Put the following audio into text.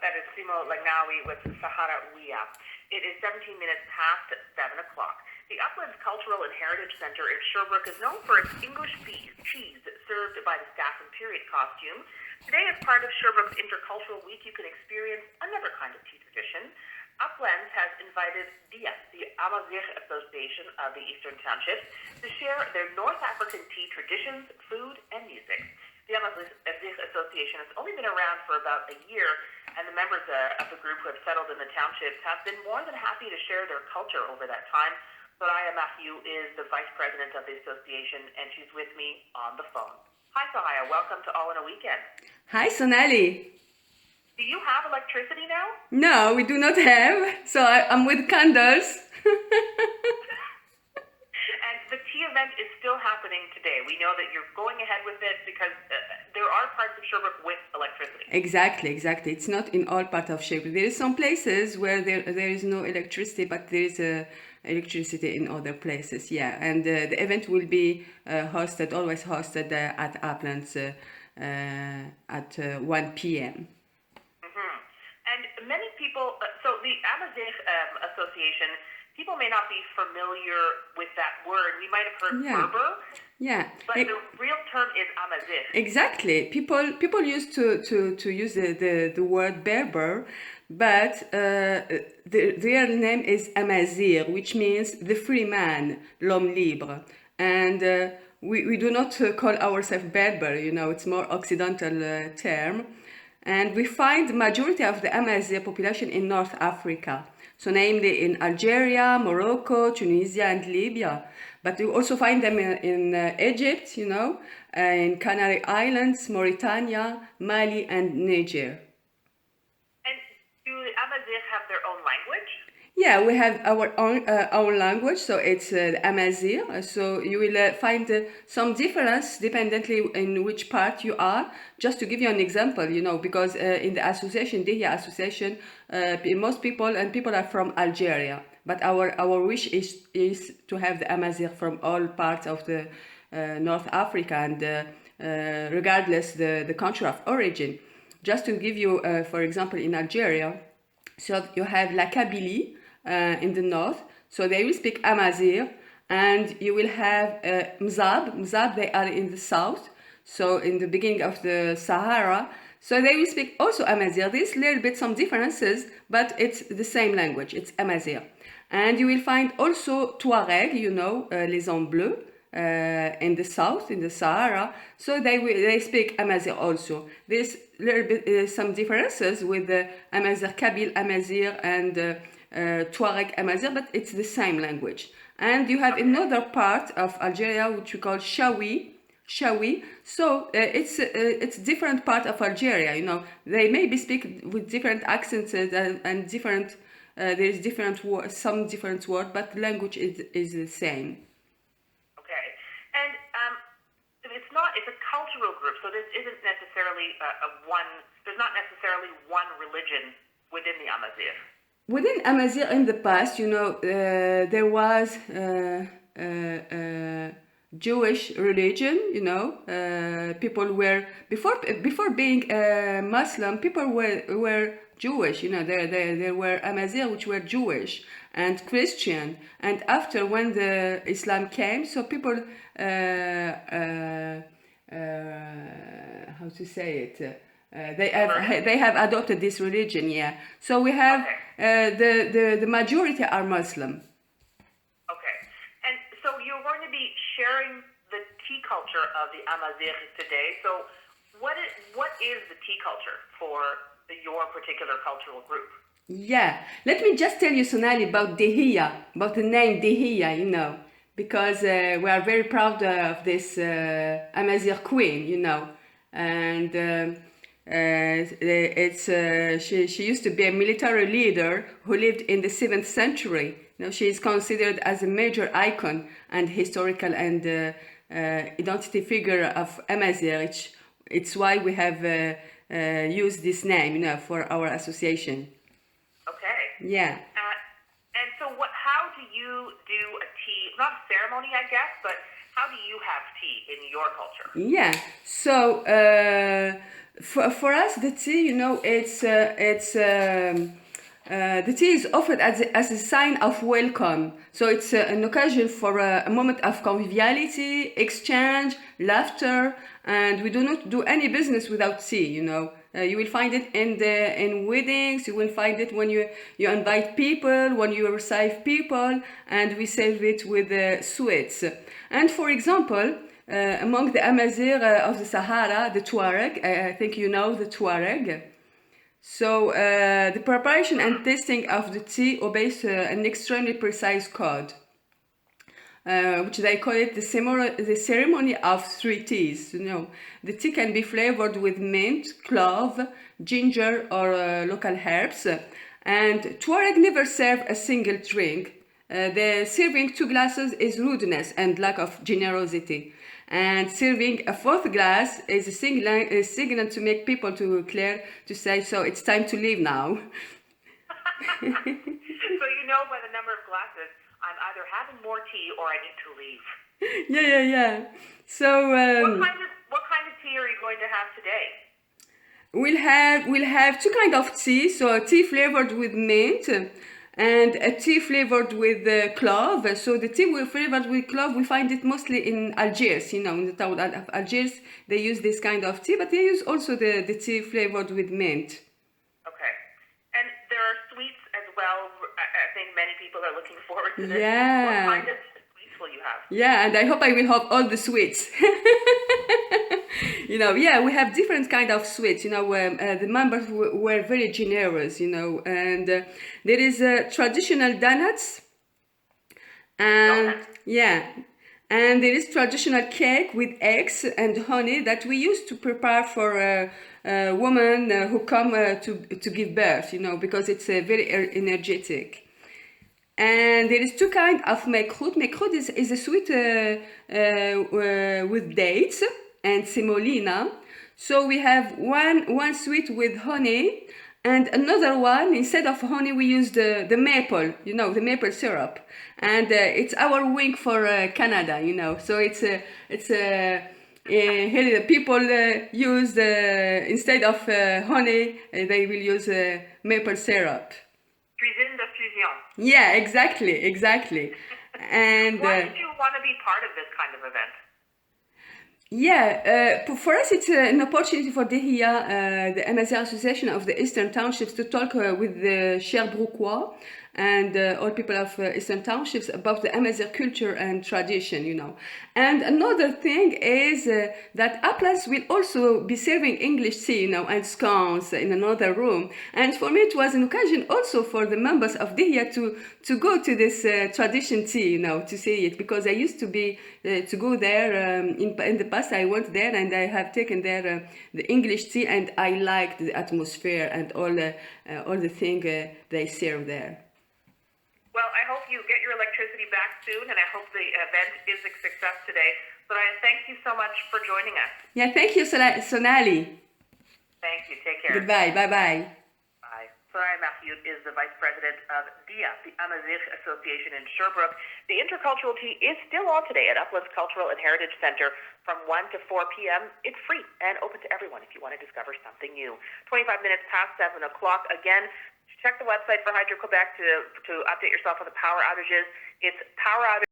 That is Simo Lagnawi with Sahara. It is 17 minutes past 7 o'clock. The Uplands Cultural and Heritage Centre in Sherbrooke is known for its English cheese served by the staff in period costume. Today, as part of Sherbrooke's Intercultural Week, you can experience another kind of tea tradition. Uplands has invited Dihya, the Amazigh Association of the Eastern Townships, to share their North African tea traditions, food, and music. The Amazigh Association has only been around for about a year, and the members of the group who have settled in the townships have been more than happy to share their culture over that time. Soraya is the vice president of the association, and she's with me on the phone. Hi, Soraya. Welcome to All in a Weekend. Hi, Sonali. Do you have electricity now? No, we do not have. So I'm with candles. And the tea event is still happening today. We know that you're going ahead with it because there are parts of Sherbrooke with electricity. Exactly. It's not in all parts of Sherbrooke. There is some places where there is no electricity, but there is electricity in other places. Yeah, and the event will be always hosted at Uplands at 1 p.m. And many people, so the Amazigh Association, people may not be familiar with that word. We might have heard Berber. Yeah. But the real term is Amazigh. Exactly. People used to use the word Berber, but the real name is Amazigh, which means the free man, l'homme libre. And we do not call ourselves Berber, it's more Occidental term. And we find the majority of the Amazigh population in North Africa. So namely in Algeria, Morocco, Tunisia, and Libya. But we also find them in Egypt, in Canary Islands, Mauritania, Mali, and Niger. And do the Amazigh have their own language? Yeah, we have our language, so it's Amazigh. So you will find some difference dependently in which part you are. Just to give you an example, because in the association, Dihya Association, most people are from Algeria. But our wish is to have the Amazigh from all parts of the North Africa and regardless the country of origin. Just to give you, for example, in Algeria, so you have La Kabylie in the north, so they will speak Amazigh, and you will have Mzab, they are in the south, so in the beginning of the Sahara, so they will speak also Amazigh. There's a little bit some differences, but it's the same language, it's Amazigh. And you will find also Tuareg, les hommes bleus, in the south, in the Sahara, so they speak Amazigh also. There's a little bit some differences with the Amazigh Kabyle Amazigh and Tuareg Amazigh, but it's the same language. And you have another part of Algeria which we call Shawi. So it's different part of Algeria. They maybe speak with different accents and different. There's different words, some different words, but the language is the same. Okay, and it's a cultural group, so this isn't necessarily there's not necessarily one religion within the Amazigh. Within Amazigh in the past, there was Jewish religion. People were before being Muslim. People were Jewish. There were Amazigh which were Jewish and Christian. And after when the Islam came, so people how to say it. They have adopted this religion, yeah. So we have the majority are Muslim. Okay, and so you're going to be sharing the tea culture of the Amazigh today. So what is the tea culture for your particular cultural group? Yeah, let me just tell you, Sonali, about Dihya, about the name Dihya, because we are very proud of this Amazigh queen, and. She used to be a military leader who lived in the 7th century. She is considered as a major icon and historical and identity figure of Amazigh. It's why we have used this name, for our association. Okay. Yeah. And so, how do you do a tea? Not a ceremony, I guess, but How do you have tea in your culture? Yeah. So for us, the tea, the tea is offered as a sign of welcome. So it's an occasion for a moment of conviviality, exchange, laughter, and we do not do any business without tea. You will find it in weddings. You will find it when you invite people, when you receive people, and we serve it with sweets. And for example, among the Amazigh of the Sahara, the Tuareg, I think you know the Tuareg. So the preparation and tasting of the tea obeys an extremely precise code, which they call it the ceremony of 3 teas. The tea can be flavored with mint, clove, ginger, or local herbs. And Tuareg never serve a single drink. The serving 2 glasses is rudeness and lack of generosity. And serving a 4th glass is a signal to make people to clear to say, so it's time to leave now. So you know by the number of glasses, I'm either having more tea or I need to leave. Yeah. So what kind of tea are you going to have today? We'll have 2 kinds of tea. So a tea flavored with mint and a tea flavored with clove. So the tea flavored with clove, we find it mostly in Algiers, in the town of Algiers. They use this kind of tea, but they use also the tea flavored with mint. Okay. And there are sweets as well. I think many people are looking forward to this. Yeah. What kind of sweets will you have? Yeah, and I hope I will have all the sweets. We have different kind of sweets. The members were very generous. And there is traditional donuts, and and there is traditional cake with eggs and honey that we used to prepare for women who come to give birth. Because it's very energetic. And there is 2 kinds of Mahiout. Mahiout is a sweet with dates and semolina. So we have one sweet with honey, and another one, instead of honey, we use the maple, the maple syrup. And it's our wing for Canada, So here the people use, instead of honey, they will use maple syrup. Cuisine de fusion. Yeah, exactly. And why did you want to be part of this kind of event? For us it's an opportunity for Dihya, the Amazigh Association of the Eastern Townships, to talk with the Sherbrookoise and all people of Eastern Townships about the Amazigh culture and tradition, And another thing is that Uplands will also be serving English tea, and scones in another room. And for me it was an occasion also for the members of Dihya to go to this tradition tea, to see it, because I used to go there in the past. I went there and I have taken there the English tea, and I liked the atmosphere and all the things they serve there. Well, I hope you get your electricity back soon, and I hope the event is a success today. Soraya, thank you so much for joining us. Yeah, thank you, Sonali. Thank you. Take care. Goodbye. Bye-bye. Bye. Soraya Mahiout is the Vice President of Dihya, the Amazigh Association in Sherbrooke. The intercultural tea is still on today at Uplands Cultural and Heritage Center from 1 to 4 p.m. It's free and open to everyone if you want to discover something new. 25 minutes past 7 o'clock. Again, check the website for Hydro-Quebec to update yourself on the power outages. It's power outage.